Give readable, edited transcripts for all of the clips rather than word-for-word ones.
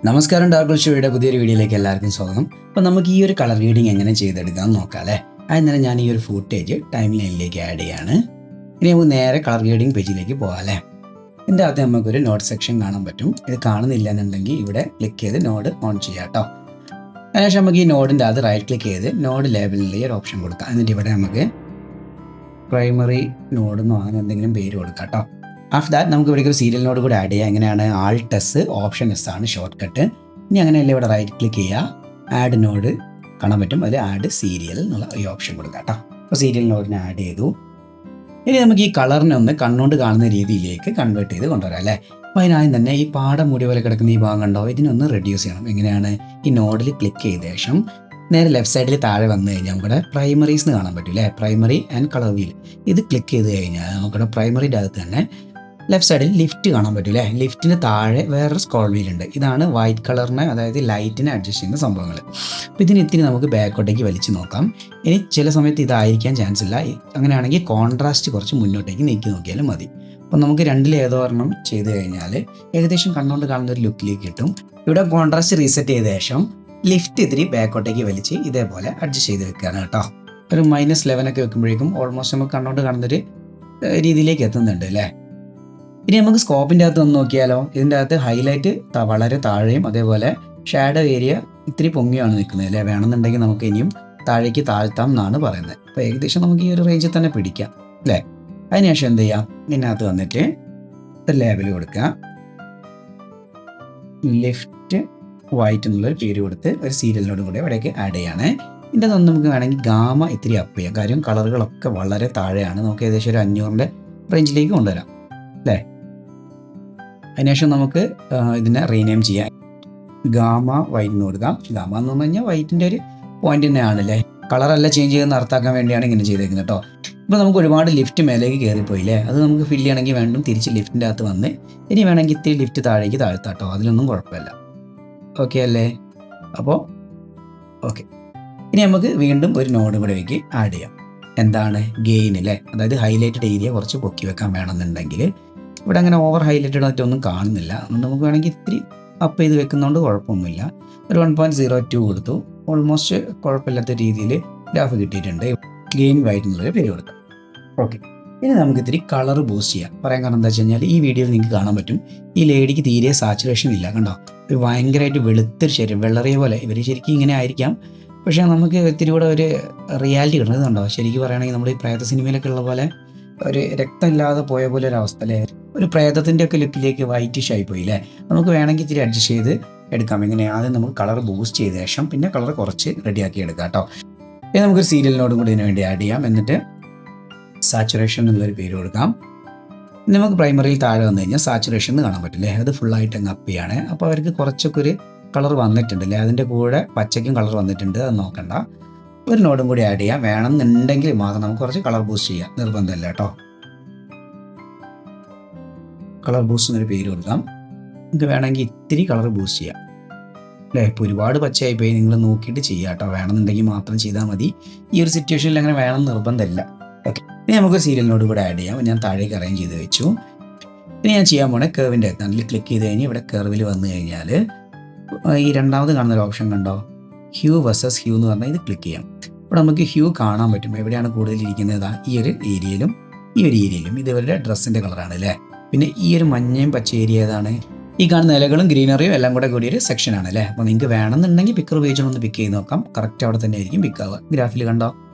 നമസ്കാരം, ഡാർഗുൾ ഷോയുടെ പുതിയൊരു വീഡിയോയിലേക്ക് എല്ലാവർക്കും സ്വാഗതം. അപ്പോൾ നമുക്ക് ഈ ഒരു കളർ റീഡിങ് എങ്ങനെ ചെയ്തെടുക്കാം നോക്കാം അല്ലേ. അതിന് ഞാൻ ഈ ഒരു ഫൂട്ടേജ് ടൈം ലൈനിലേക്ക് ആഡ് ചെയ്യാണ്. ഇനി നമുക്ക് നേരെ കളർ റീഡിങ് പേജിലേക്ക് പോകാം അല്ലേ. ഇതിൻ്റെ അകത്ത് നമുക്കൊരു നോട്ട് സെക്ഷൻ കാണാൻ പറ്റും. ഇത് കാണുന്നില്ല എന്നുണ്ടെങ്കിൽ ഇവിടെ ക്ലിക്ക് ചെയ്ത് നോഡ് ഓൺ ചെയ്യാം കേട്ടോ. അതിനുശേഷം നമുക്ക് ഈ നോഡിൻ്റെ അകത്ത് റൈറ്റ് ക്ലിക്ക് ചെയ്ത് നോഡ് ലേബലിൽ ഒരു ഓപ്ഷൻ കൊടുക്കാം. എന്നിട്ട് ഇവിടെ നമുക്ക് പ്രൈമറി നോഡ് എന്നോ അങ്ങനെ എന്തെങ്കിലും പേര് കൊടുക്കാം കേട്ടോ. ആഫ്റ്റർ ദാറ്റ് നമുക്ക് ഇവിടെ ഒരു സീരിയൽ നോഡ് കൂടെ ആഡ് ചെയ്യാം. എങ്ങനെയാണ്? ആൾട്ട് എസ് ഓപ്ഷൻ എസ് ആണ് ഷോർട്ട് കട്ട്. ഇനി അങ്ങനെയല്ലേ ഇവിടെ റൈറ്റ് ക്ലിക്ക് ചെയ്യുക, ആഡ് നോഡ് കാണാൻ പറ്റും, അതിൽ ആഡ് സീരിയൽ എന്നുള്ള ഈ ഓപ്ഷൻ കൊടുക്കാം കേട്ടോ. അപ്പോൾ സീരിയൽ നോഡിനെ ആഡ് ചെയ്തു. ഇനി നമുക്ക് ഈ കളറിനെ ഒന്ന് കണ്ണുകൊണ്ട് കാണുന്ന രീതിയിലേക്ക് കൺവേർട്ട് ചെയ്ത് കൊണ്ടുവരാം അല്ലേ. അപ്പോൾ അതിനാദ്യം തന്നെ ഈ പാടം മൂടി പോലെ കിടക്കുന്ന ഈ ഭാഗം കണ്ടോ, ഇതിനൊന്ന് റെഡ്യൂസ് ചെയ്യണം. എങ്ങനെയാണ്? ഈ നോഡിൽ ക്ലിക്ക് ചെയ്ത ശേഷം നേരെ ലെഫ്റ്റ് സൈഡിൽ താഴെ വന്നു കഴിഞ്ഞാൽ നമുക്കിവിടെ പ്രൈമറീസ് എന്ന് കാണാൻ പറ്റും അല്ലേ. പ്രൈമറി ആൻഡ് കളർ വീൽ ഇത് ക്ലിക്ക് ചെയ്ത് കഴിഞ്ഞാൽ നമുക്കിവിടെ പ്രൈമറിയുടെ അകത്ത് തന്നെ ലെഫ്റ്റ് സൈഡിൽ ലിഫ്റ്റ് കാണാൻ പറ്റും അല്ലേ. ലിഫ്റ്റിന് താഴെ വേറൊരു സ്ക്രോൾ വീൽ ഉണ്ട്. ഇതാണ് വൈറ്റ് കളറിനെ, അതായത് ലൈറ്റിനെ അഡ്ജസ്റ്റ് ചെയ്യുന്ന സംഭവങ്ങൾ. അപ്പോൾ ഇതിന് ഇത്തിരി നമുക്ക് ബാക്കോട്ടേക്ക് വലിച്ചു നോക്കാം. ഇനി ചില സമയത്ത് ഇതായിരിക്കാൻ ചാൻസ് ഇല്ല. അങ്ങനെയാണെങ്കിൽ കോൺട്രാസ്റ്റ് കുറച്ച് മുന്നോട്ടേക്ക് നീക്കി നോക്കിയാലും മതി. അപ്പോൾ നമുക്ക് രണ്ടിൽ ഏതോ ഒരെണ്ണം ചെയ്ത് കഴിഞ്ഞാൽ ഏകദേശം കണ്ണുകൊണ്ട് കാണുന്ന ഒരു ലുക്കിലേക്ക് കിട്ടും. ഇവിടെ കോൺട്രാസ്റ്റ് റീസെറ്റ് ചെയ്ത ശേഷം ലിഫ്റ്റ് ഇത്തിരി ബാക്കോട്ടേക്ക് വലിച്ച് ഇതേപോലെ അഡ്ജസ്റ്റ് ചെയ്ത് വെക്കുകയാണ് കേട്ടോ. ഒരു -11 ഒക്കെ വെക്കുമ്പോഴേക്കും ഓൾമോസ്റ്റ് നമുക്ക് കണ്ണുകൊണ്ട് കാണുന്നൊരു രീതിയിലേക്ക് എത്തുന്നുണ്ട് അല്ലേ. ഇനി നമുക്ക് സ്കോപ്പിൻ്റെ അകത്ത് ഒന്ന് നോക്കിയാലോ. ഇതിൻ്റെ അകത്ത് ഹൈലൈറ്റ് വളരെ താഴെയും അതേപോലെ ഷാഡോ ഏരിയ ഇത്തിരി പൊങ്ങിയാണ് നിൽക്കുന്നത് അല്ലേ. വേണമെന്നുണ്ടെങ്കിൽ നമുക്ക് ഇനിയും താഴേക്ക് താഴ്ത്താം എന്നാണ് പറയുന്നത്. അപ്പോൾ ഏകദേശം നമുക്ക് ഈ ഒരു റേഞ്ചിൽ തന്നെ പിടിക്കാം അല്ലേ. അതിനുശേഷം എന്ത് ചെയ്യാം, ഇതിനകത്ത് വന്നിട്ട് ഒരു ലേബൽ കൊടുക്കുക, ലിഫ്റ്റ് വൈറ്റ് എന്നുള്ളൊരു പേര് കൊടുത്ത് ഒരു സീരിയലിനോട് കൂടെ ഇവിടേക്ക് ആഡ് ചെയ്യാണ്. ഇതിൻ്റെ അകത്ത് നമുക്ക് വേണമെങ്കിൽ ഗാമ ഇത്തിരി അപ്പ് ചെയ്യാം. കാര്യം കളറുകളൊക്കെ വളരെ താഴെയാണ്. നമുക്ക് ഏകദേശം ഒരു 500 റേഞ്ചിലേക്ക് കൊണ്ടുവരാം അല്ലേ. അതിനുശേഷം നമുക്ക് ഇതിനെ റീനെയിം ചെയ്യാം. ഗാമ വൈറ്റ് എന്ന് കൊടുക്കാം. ഗാമ എന്ന് പറഞ്ഞു കഴിഞ്ഞാൽ വൈറ്റിൻ്റെ ഒരു പോയിന്റ് തന്നെയാണ് അല്ലേ. കളറല്ല ചേഞ്ച് ചെയ്യുന്ന അർത്ഥാക്കാൻ വേണ്ടിയാണ് ഇങ്ങനെ ചെയ്തേക്കുന്നത് കേട്ടോ. ഇപ്പോൾ നമുക്ക് ഒരുപാട് ലിഫ്റ്റ് മേലേക്ക് കയറിപ്പോയില്ലേ, അത് നമുക്ക് ഫില്ല് ചെയ്യണമെങ്കിൽ വീണ്ടും തിരിച്ച് ലിഫ്റ്റിൻ്റെ അകത്ത് വന്ന് ഇനി വേണമെങ്കിൽ ഇത്തിരി ലിഫ്റ്റ് താഴേക്ക് താഴ്ത്താം കേട്ടോ. അതിലൊന്നും കുഴപ്പമില്ല. ഓക്കെ അല്ലേ. അപ്പോൾ ഓക്കെ, ഇനി നമുക്ക് വീണ്ടും ഒരു നോഡ് കൂടെ വെക്ക് ആഡ് ചെയ്യാം. എന്താണ്? ഗെയിൻ അല്ലേ, അതായത് ഹൈലൈറ്റഡ് ഏരിയ കുറച്ച് പൊക്കി വെക്കാൻ വേണമെന്നുണ്ടെങ്കിൽ ഇവിടെ അങ്ങനെ ഓവർ ഹൈലൈറ്റഡ് ആയിട്ടൊന്നും കാണുന്നില്ല. അതുകൊണ്ട് നമുക്ക് വേണമെങ്കിൽ ഇത്തിരി അപ്പ് ചെയ്ത് വെക്കുന്നതുകൊണ്ട് കുഴപ്പമൊന്നുമില്ല. ഒരു 1.02 കൊടുത്തു. ഓൾമോസ്റ്റ് കുഴപ്പമില്ലാത്ത രീതിയിൽ ഗ്രാഫ് കിട്ടിയിട്ടുണ്ട്. ഗെയിൻ വൈറ്റ് എന്നുള്ളൊരു പേര് കൊടുക്കാം. ഓക്കെ, ഇനി നമുക്ക് ഇത്തിരി കളർ ബൂസ്റ്റ് ചെയ്യാം. പറയാൻ കാരണം എന്താ വെച്ച് കഴിഞ്ഞാൽ ഈ വീഡിയോയിൽ നിങ്ങൾക്ക് കാണാൻ പറ്റും ഈ ലേഡിക്ക് തീരെ സാച്ചുറേഷൻ ഇല്ല കണ്ടോ. ഒരു ഭയങ്കരമായിട്ട് വെളുത്തൊരു ശരീരം, വെള്ളറിയ പോലെ. ഇവർ ശരിക്കും ഇങ്ങനെ ആയിരിക്കാം, പക്ഷേ നമുക്ക് ഇത്തിരി കൂടെ ഒരു റിയാലിറ്റി കിട്ടുന്നത് കണ്ടോ. ശരിക്കും പറയുകയാണെങ്കിൽ നമ്മൾ ഈ പ്രേത സിനിമയിലൊക്കെ ഉള്ള പോലെ ഒരു രക്തമില്ലാതെ പോയ പോലെ ഒരു അവസ്ഥ അല്ലേ. ഒരു പ്രേതത്തിൻ്റെ ഒക്കെ ലുക്കിലേക്ക് വൈറ്റിഷ് ആയിപ്പോയി അല്ലേ. നമുക്ക് വേണമെങ്കിൽ ഇത്തിരി അഡ്ജസ്റ്റ് ചെയ്ത് എടുക്കാം. ഇങ്ങനെ ആദ്യം നമുക്ക് കളർ ബൂസ്റ്റ് ചെയ്ത ശേഷം പിന്നെ കളർ കുറച്ച് റെഡിയാക്കി എടുക്കാം കേട്ടോ. ഇനി നമുക്കൊരു സീരിയലിനോടും കൂടി ഇതിന് വേണ്ടി ആഡ് ചെയ്യാം. എന്നിട്ട് സാച്ചുറേഷൻ എന്നുള്ളൊരു പേര് കൊടുക്കാം. നമുക്ക് പ്രൈമറിയിൽ താഴെ വന്നു കഴിഞ്ഞാൽ സാച്ചുറേഷൻ എന്ന് കാണാൻ പറ്റില്ലേ, അത് ഫുള്ളായിട്ട് അങ്ങ് അപ്പ് ചെയ്യാണ്. അപ്പോൾ അവർക്ക് കുറച്ചൊക്കെ ഒരു കളർ വന്നിട്ടുണ്ട് അല്ലേ. അതിൻ്റെ കൂടെ പച്ചയ്ക്കും കളർ വന്നിട്ടുണ്ട്, അത് നോക്കണ്ട. ഒരു നോഡും കൂടി ആഡ് ചെയ്യാം. വേണമെന്നുണ്ടെങ്കിൽ മാത്രം നമുക്ക് കുറച്ച് കളർ ബൂസ്റ്റ് ചെയ്യാം, നിർബന്ധമില്ല കേട്ടോ. കളർ ബൂസ്റ്റ് എന്നൊരു പേര് കൊടുക്കാം. നിങ്ങൾക്ക് വേണമെങ്കിൽ ഇത്തിരി കളർ ബൂസ്റ്റ് ചെയ്യാം അല്ലേ. ഇപ്പോൾ ഒരുപാട് പച്ചയായിപ്പോയി, നിങ്ങൾ നോക്കിയിട്ട് ചെയ്യാം കേട്ടോ. വേണമെന്നുണ്ടെങ്കിൽ മാത്രം ചെയ്താൽ മതി. ഈ ഒരു സിറ്റുവേഷനിൽ അങ്ങനെ വേണം നിർബന്ധമില്ല. ഓക്കെ, ഇനി നമുക്കൊരു സീരിയലിനോട് കൂടെ ആഡ് ചെയ്യാം. ഞാൻ താഴേക്ക് അറേഞ്ച് ചെയ്ത് വെച്ചു. ഇനി ഞാൻ ചെയ്യാൻ പോണേ കർവിൻ്റെ അകത്ത്. അതിൽ ക്ലിക്ക് ചെയ്ത് കഴിഞ്ഞ് ഇവിടെ കർവിൽ വന്നു കഴിഞ്ഞാൽ ഈ രണ്ടാമത് കാണുന്നൊരു ഓപ്ഷൻ കണ്ടോ, ഹ്യൂ വേഴ്സസ് ഹ്യൂ എന്ന് പറഞ്ഞാൽ ഇത് ക്ലിക്ക് ചെയ്യാം. ഇവിടെ നമുക്ക് ഹ്യൂ കാണാൻ പറ്റും. എവിടെയാണ് കൂടുതൽ ഇരിക്കുന്നത്? ഈ ഒരു ഏരിയയിലും ഈ ഒരു ഏരിയയിലും. ഇത് ഇവരുടെ ഡ്രസ്സിൻ്റെ കളറാണ് അല്ലേ. പിന്നെ ഈ ഒരു മഞ്ഞയും പച്ച ഏരിയ ഏതാണ്? ഈ കാണുന്ന ഇലകളും ഗ്രീനറിയും എല്ലാം കൂടെ കൂടിയൊരു സെക്ഷനാണ് അല്ലേ. അപ്പോൾ നിങ്ങൾക്ക് വേണമെന്നുണ്ടെങ്കിൽ പിക്കർ ഉപയോഗിച്ചൊന്ന് പിക്ക് ചെയ്ത് നോക്കാം. കറക്റ്റ് അവിടെ തന്നെ ആയിരിക്കും പിക്ക് ആവുക. ഗ്രാഫിൽ കണ്ടോ.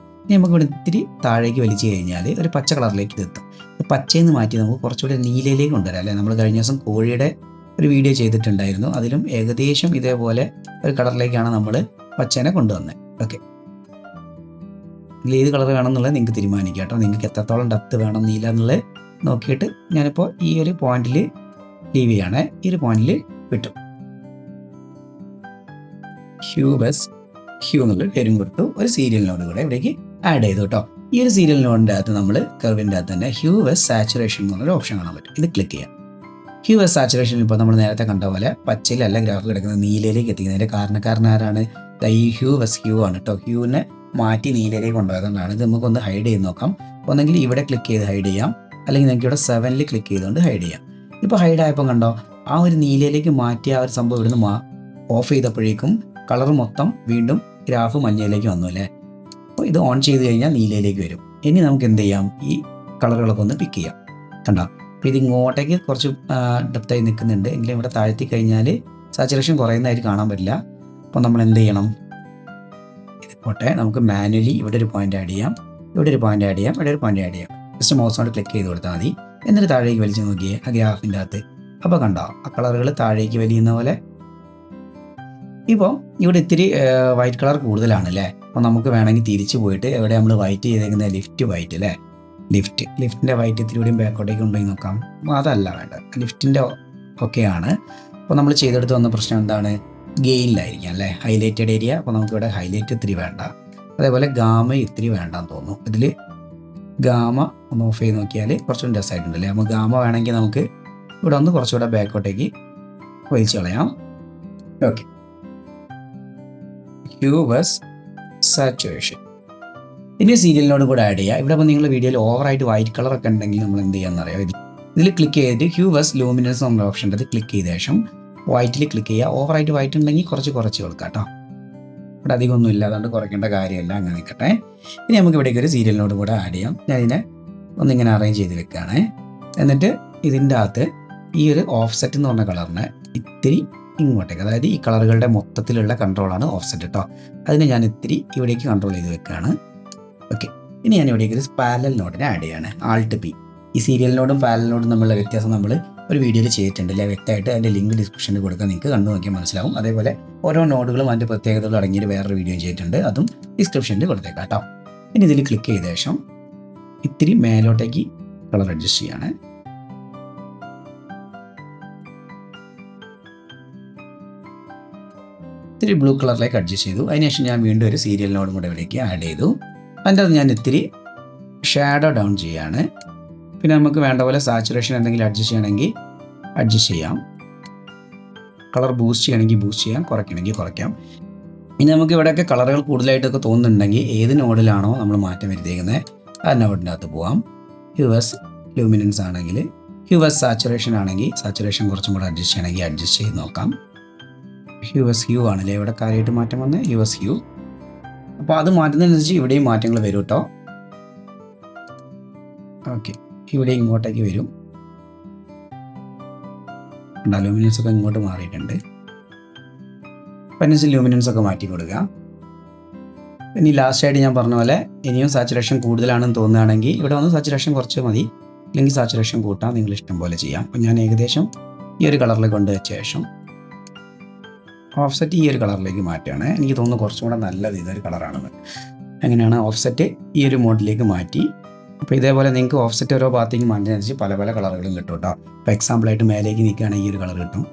ഇനി നമുക്ക് ഇവിടെ ഇത്തിരി താഴേക്ക് വലിച്ചു കഴിഞ്ഞാൽ ഒരു പച്ച കളറിലേക്ക് എത്തും. പച്ചയിൽ നിന്ന് മാറ്റി നമുക്ക് കുറച്ചുകൂടി നീലയിലേക്ക് കൊണ്ടുവരാം അല്ലേ. നമ്മൾ കഴിഞ്ഞ ദിവസം കോഴിയുടെ ഒരു വീഡിയോ ചെയ്തിട്ടുണ്ടായിരുന്നു. അതിലും ഏകദേശം ഇതേപോലെ ഒരു കളറിലേക്കാണ് നമ്മൾ പച്ചേനെ കൊണ്ടുവന്നത്. ഓക്കെ, ഇതിൽ ഏത് കളർ വേണമെന്നുള്ളത് നിങ്ങൾക്ക് തീരുമാനിക്കാം കേട്ടോ. നിങ്ങൾക്ക് എത്രത്തോളം ഡെപ്ത് വേണം നീല എന്നുള്ളത് നോക്കിയിട്ട് ഞാനിപ്പോൾ ഈ ഒരു പോയിന്റിൽ ലീവ് ചെയ്യാണ്. ഈ ഒരു പോയിന്റിൽ വിട്ടു. ഹ്യൂ എന്നുള്ള പേരും കൊടുത്തു. ഒരു സീരിയലിനോട് കൂടെ ഇവിടേക്ക് ആഡ് ചെയ്തു കേട്ടോ. ഈ ഒരു സീരിയലിനോടിൻ്റെ അകത്ത് നമ്മൾ കർവിൻ്റെ അകത്ത് തന്നെ ഹ്യൂ വെസ് സാച്ചുറേഷൻ എന്നുള്ളൊരു ഓപ്ഷൻ കാണാൻ പറ്റും. ഇത് ക്ലിക്ക് ചെയ്യാം. ഹ്യൂ വെസ് സാച്ചുറേഷൻ ഇപ്പോൾ നമ്മൾ നേരത്തെ കണ്ട പോലെ പച്ചയിലല്ല ഗ്രാഫ് കിടക്കുന്നത്, നീലയിലേക്ക് എത്തിക്കുന്നതിൻ്റെ കാരണക്കാരൻ ആരാണ്? ഈ ഹ്യൂ വെസ് ഹ്യൂ ആണ് കേട്ടോ. ഹ്യൂവിനെ മാറ്റി നീലയിലേക്ക് കൊണ്ടുപോയതുകൊണ്ടാണ്. ഇത് നമുക്കൊന്ന് ഹൈഡ് ചെയ്ത് നോക്കാം. ഒന്നെങ്കിൽ ഇവിടെ ക്ലിക്ക് ചെയ്ത് ഹൈഡ് ചെയ്യാം, അല്ലെങ്കിൽ നിങ്ങൾക്ക് ഇവിടെ 7 ക്ലിക്ക് ചെയ്തുകൊണ്ട് ഹൈഡ് ചെയ്യാം. ഇപ്പോൾ ഹൈഡ് ആയപ്പോൾ കണ്ടോ ആ ഒരു നീലയിലേക്ക് മാറ്റിയ ആ ഒരു സംഭവം ഇവിടുന്ന് ഓഫ് ചെയ്തപ്പോഴേക്കും കളർ മൊത്തം വീണ്ടും ഗ്രാഫ് മഞ്ഞയിലേക്ക് വന്നു അല്ലേ. അപ്പോൾ ഇത് ഓൺ ചെയ്ത് കഴിഞ്ഞാൽ നീലയിലേക്ക് വരും. ഇനി നമുക്ക് എന്ത് ചെയ്യാം, ഈ കളറുകളൊക്കെ ഒന്ന് പിക്ക് ചെയ്യാം. കണ്ടോ, അപ്പോൾ ഇത് ഇങ്ങോട്ടേക്ക് കുറച്ച് ഡെപ്തായി നിൽക്കുന്നുണ്ട്. എങ്കിലും ഇവിടെ താഴ്ത്തി കഴിഞ്ഞാൽ സാച്ചുറേഷൻ കുറയുന്നതായിട്ട് കാണാൻ പറ്റില്ല. അപ്പോൾ നമ്മൾ എന്ത് ചെയ്യണം, ഇതുപോട്ടെ, നമുക്ക് മാനുവലി ഇവിടെ ഒരു പോയിന്റ് ആഡ് ചെയ്യാം, ഇവിടെ ഒരു പോയിന്റ് ആഡ് ചെയ്യാം, ഇവിടെ ഒരു പോയിന്റ് ആഡ് ചെയ്യാം. ജസ്റ്റ് മൗസിനോട് ക്ലിക്ക് ചെയ്ത് കൊടുത്താൽ മതി. എന്നിട്ട് താഴേക്ക് വലിച്ച് നോക്കിയേ ആ ഗ്രാഫിൻ്റെ അകത്ത്. അപ്പോൾ കണ്ടോ, ആ കളറുകൾ താഴേക്ക് വലിയുന്ന പോലെ. ഇപ്പോൾ ഇവിടെ ഇത്തിരി വൈറ്റ് കളർ കൂടുതലാണ് അല്ലേ. അപ്പോൾ നമുക്ക് വേണമെങ്കിൽ തിരിച്ച് പോയിട്ട് എവിടെ നമ്മൾ വൈറ്റ് ചെയ്തേക്കുന്നത്, ലിഫ്റ്റ് വൈറ്റ് അല്ലേ, ലിഫ്റ്റിൻ്റെ വൈറ്റ് ഇത്തിരി കൂടിയും ബാക്കോട്ടേക്ക് കൊണ്ടുപോയി നോക്കാം. അപ്പോൾ അതല്ല വേണ്ട, ലിഫ്റ്റിൻ്റെ ഒക്കെയാണ്. അപ്പോൾ നമ്മൾ ചെയ്തെടുത്ത് വന്ന പ്രശ്നം എന്താണ്, ഗെയിനിലായിരിക്കും അല്ലേ, ഹൈലൈറ്റഡ് ഏരിയ. അപ്പോൾ നമുക്കിവിടെ ഹൈലൈറ്റ് ഇത്തിരി വേണ്ട, അതേപോലെ ഗാമ ഇത്തിരി വേണ്ടാന്ന് തോന്നുന്നു. ഇതിൽ ഗാമ ഒന്ന് ഓഫ് ചെയ്ത് നോക്കിയാൽ കുറച്ചുകൂടി രസമായിട്ടുണ്ടല്ലേ. അപ്പോൾ ഗാമ വേണമെങ്കിൽ നമുക്ക് ഇവിടെ ഒന്ന് കുറച്ചുകൂടെ ബാക്കോട്ടേക്ക് വലിച്ചു കളയാം. ഓക്കെ, ഹ്യൂ വേഴ്സസ് സാച്ചുറേഷൻ ഇനി സീരിയലിനോട് കൂടെ ആഡ് ചെയ്യുക. ഇവിടെ അപ്പോൾ നിങ്ങൾ വീഡിയോയിൽ ഓവറായിട്ട് വൈറ്റ് കളറൊക്കെ ഉണ്ടെങ്കിൽ നമ്മൾ എന്ത് ചെയ്യാമെന്നറിയാം, ഇതിൽ ക്ലിക്ക് ചെയ്തിട്ട് ഹ്യൂ വേഴ്സസ് ലൂമിനൻസ് എന്നുള്ള ഓപ്ഷൻ്റെ അത് ക്ലിക്ക് ചെയ്ത ശേഷം വൈറ്റിൽ ക്ലിക്ക് ചെയ്യുക. ഓവറായിട്ട് വൈറ്റ് ഉണ്ടെങ്കിൽ കുറച്ച് കൊടുക്കാം കേട്ടോ. ഇവിടെ അധികമൊന്നും ഇല്ല, അതുകൊണ്ട് കുറയ്ക്കേണ്ട കാര്യമല്ല, അങ്ങനെ നിൽക്കട്ടെ. ഇനി നമുക്ക് ഇവിടേക്ക് ഒരു സീരിയലിനോട് കൂടെ ആഡ് ചെയ്യാം. ഞാൻ ഇതിനെ ഒന്നിങ്ങനെ അറേഞ്ച് ചെയ്ത് വെക്കുകയാണ്. എന്നിട്ട് ഇതിൻ്റെ അകത്ത് ഈ ഒരു ഓഫ്സെറ്റ് എന്ന് പറഞ്ഞ കളറിനെ ഇത്തിരി ഇങ്ങോട്ടേക്ക്, അതായത് ഈ കളറുകളുടെ മൊത്തത്തിലുള്ള കൺട്രോളാണ് ഓഫ്സെറ്റ് കേട്ടോ. അതിനെ ഞാൻ ഇത്തിരി ഇവിടേക്ക് കൺട്രോൾ ചെയ്ത് വെക്കുകയാണ്. ഓക്കെ, ഇനി ഞാൻ ഇവിടേക്ക് ഒരു പാരലൽ നോഡിനെ ആഡ് ചെയ്യാണ്, Alt P. ഈ സീരിയലിനോടും പാരലലിനോടും തമ്മിലുള്ള വ്യത്യാസം നമ്മൾ ഒരു വീഡിയോയിൽ ചെയ്തിട്ടുണ്ട് അല്ലേ, വ്യക്തമായിട്ട്. അതിൻ്റെ ലിങ്ക് ഡിസ്ക്രിപ്ഷനിൽ കൊടുക്കാൻ നിങ്ങൾക്ക് കണ്ടു നോക്കിയാൽ മനസ്സിലാവും. അതേപോലെ ഓരോ നോഡുകളും അതിൻ്റെ പ്രത്യേകതകളും അടങ്ങിയൊരു വേറൊരു വീഡിയോ ചെയ്തിട്ടുണ്ട്, അതും ഡിസ്ക്രിപ്ഷനിൽ കൊടുത്തേക്കാം കേട്ടോ. ഇനി ഇതിൽ ക്ലിക്ക് ചെയ്ത ശേഷം ഇത്തിരി മേലോട്ടേക്ക് കളർ അഡ്ജസ്റ്റ് ചെയ്യാണ്. ഇത്തിരി ബ്ലൂ കളറിലേക്ക് അഡ്ജസ്റ്റ് ചെയ്തു. അതിനുശേഷം ഞാൻ വീണ്ടും ഒരു സീരിയലിനോടും കൂടെ ഇവിടേക്ക് ആഡ് ചെയ്തു. അതിൻ്റെ അത് ഞാൻ ഇത്തിരി ഷാഡോ ഡൗൺ ചെയ്യാണ്. പിന്നെ നമുക്ക് വേണ്ട പോലെ സാച്ചുറേഷൻ എന്തെങ്കിലും അഡ്ജസ്റ്റ് ചെയ്യണമെങ്കിൽ അഡ്ജസ്റ്റ് ചെയ്യാം, കളർ ബൂസ്റ്റ് ചെയ്യണമെങ്കിൽ ബൂസ്റ്റ് ചെയ്യാം, കുറയ്ക്കണമെങ്കിൽ കുറയ്ക്കാം. ഇനി നമുക്ക് ഇവിടെയൊക്കെ കളറുകൾ കൂടുതലായിട്ടൊക്കെ തോന്നുന്നുണ്ടെങ്കിൽ ഏത് നോഡിലാണോ നമ്മൾ മാറ്റം വരുത്തിയിരിക്കുന്നത് ആ നോഡിൻ്റെ അകത്ത് പോവാം. ഹ്യൂ വേഴ്സസ് ലൂമിനൻസ് ആണെങ്കിൽ, ഹ്യൂ വേഴ്സസ് സാച്ചുറേഷൻ ആണെങ്കിൽ സാച്ചുറേഷൻ കുറച്ചും കൂടെ അഡ്ജസ്റ്റ് ചെയ്യണമെങ്കിൽ അഡ്ജസ്റ്റ് ചെയ്ത് നോക്കാം. ഹ്യൂ വേഴ്സസ് ഹ്യൂ ആണല്ലേ ഇവിടെ കാര്യമായിട്ട് മാറ്റം വന്ന്, ഹ്യൂ വേഴ്സസ് ഹ്യൂ. അപ്പോൾ അത് മാറ്റുന്നതിനനുസരിച്ച് ഇവിടെയും മാറ്റങ്ങൾ വരും കേട്ടോ. ഓക്കെ, ഇവിടെ ഇങ്ങോട്ടേക്ക് വരും. ലൂമിനൻസ് ഒക്കെ ഇങ്ങോട്ട് മാറിയിട്ടുണ്ട്. പെൻസിൽ ലൂമിനൻസ് ഒക്കെ മാറ്റി കൊടുക്കുക. ഇനി ലാസ്റ്റായിട്ട് ഞാൻ പറഞ്ഞ പോലെ ഇനിയും സാച്ചുറേഷൻ കൂടുതലാണെന്ന് തോന്നുകയാണെങ്കിൽ ഇവിടെ വന്ന് സാച്ചുറേഷൻ കുറച്ച് മതി, അല്ലെങ്കിൽ സാച്ചുറേഷൻ കൂട്ടാം, നിങ്ങൾ ഇഷ്ടം പോലെ ചെയ്യാം. അപ്പം ഞാൻ ഏകദേശം ഈ ഒരു കളറിൽ കൊണ്ടുവച്ച ശേഷം ഓഫ്സെറ്റ് ഈ ഒരു കളറിലേക്ക് മാറ്റുകയാണ്. എനിക്ക് തോന്നുന്നു കുറച്ചും കൂടെ നല്ലത് ഇതൊരു കളറാണെന്ന്. അങ്ങനെയാണ് ഓഫ്സെറ്റ് ഈ ഒരു മോഡിലേക്ക് മാറ്റി. അപ്പോൾ ഇതേപോലെ നിങ്ങൾക്ക് ഓഫ്സെറ്റ് ഓരോ ഭാഗത്തേക്ക് മാറ്റുന്നതനുസരിച്ച് പല പല കളറുകളും കിട്ടും കേട്ടോ. ഇപ്പോൾ എക്സാമ്പിളായിട്ട് മേലേക്ക് നീക്കുകയാണെങ്കിൽ ഈ ഒരു കളർ കിട്ടും,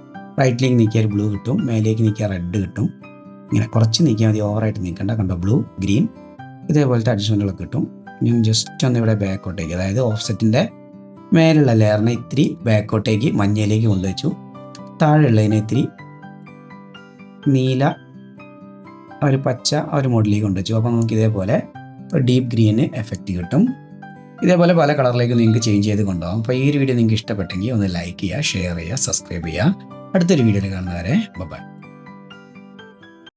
റൈറ്റിലേക്ക് നീക്കിയാൽ ബ്ലൂ കിട്ടും, മേലേക്ക് നീക്കിയാൽ റെഡ് കിട്ടും. ഇങ്ങനെ കുറച്ച് നീക്കിയാൽ മതി, ഓവറായിട്ട് നീക്കണ്ട. കണ്ടോ, ബ്ലൂ, ഗ്രീൻ, ഇതേപോലത്തെ അഡ്ജസ്റ്റ്മെൻറ്റുകളൊക്കെ കിട്ടും. ഞാൻ ജസ്റ്റ് ഒന്ന് ഇവിടെ ബാക്കോട്ടേക്ക്, അതായത് ഓഫ്സെറ്റിൻ്റെ മേലുള്ള ലെയറിനെ ഇത്തിരി ബാക്കോട്ടേക്ക് മഞ്ഞയിലേക്ക് കൊണ്ടുവച്ചു. താഴെയുള്ളതിനെ ഇത്തിരി നീല, ഒരു പച്ച, ഒരു മോഡിലേക്ക് കൊണ്ടുവച്ചു. അപ്പോൾ നമുക്ക് ഇതേപോലെ ഡീപ്പ് ഗ്രീന് എഫക്റ്റ് കിട്ടും. ഇതേപോലെ പല കളറിലേക്ക് നിങ്ങൾക്ക് ചേഞ്ച് ചെയ്ത് കൊണ്ടുപോകാം. അപ്പോൾ ഈ ഒരു വീഡിയോ നിങ്ങൾക്ക് ഇഷ്ടപ്പെട്ടെങ്കിൽ ഒന്ന് ലൈക്ക് ചെയ്യുക, ഷെയർ ചെയ്യുക, സബ്സ്ക്രൈബ് ചെയ്യുക. അടുത്തൊരു വീഡിയോയിൽ കാണുന്നവരെ ബൈ.